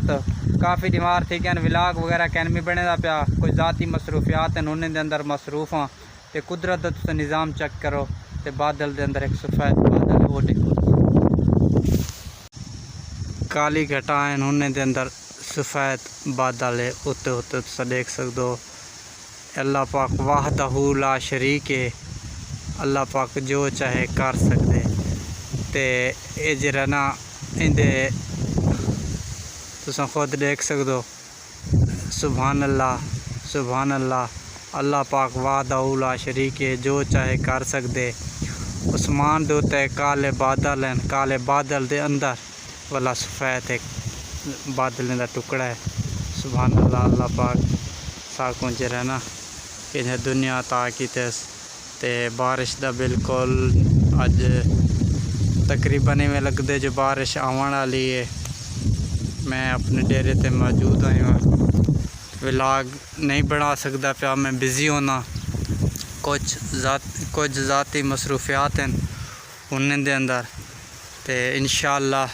رات کافی بیمار تھی کہ ولاگ وغیرہ کین بھی بنے دا پیا کوئی ذاتی مصروفیات ہیں انہیں دے اندر مصروف ہاں تے قدرت دا تساں نظام چیک کرو تے بادل دے اندر ایک سفید بادل وہ دیکھو کالی گھٹا ہیں انہیں دے اندر سفید بادل ہے اتے تساں دیکھ سکدو اللہ پاک وحدہ لا شریک ہے اللہ پاک جو چاہے کر سکدے تے اے جڑا نا اندے تساں خود دیکھ سکدو سبحان اللہ اللہ پاک وحدہ لا شریک ہے جو چاہے کر سکدے اسمان دے تے کالے بادل ہیں کالے بادل دے اندر والا سفید ایک بادل دا ٹکڑا ہے سبحان اللہ پاک ساکوں جڑا نا انہیں دنیا عطا کیتس تے بارش دا بالکل اج تقریباً میں لگدے جو بارش آون والی ہے میں اپنے ڈیرے تے موجود ہوں ولاگ نہیں بنا سکدا پیا میں بزی ہونا کچھ ذاتی مصروفیات ہیں انہیں دے اندر تے انشاءاللہ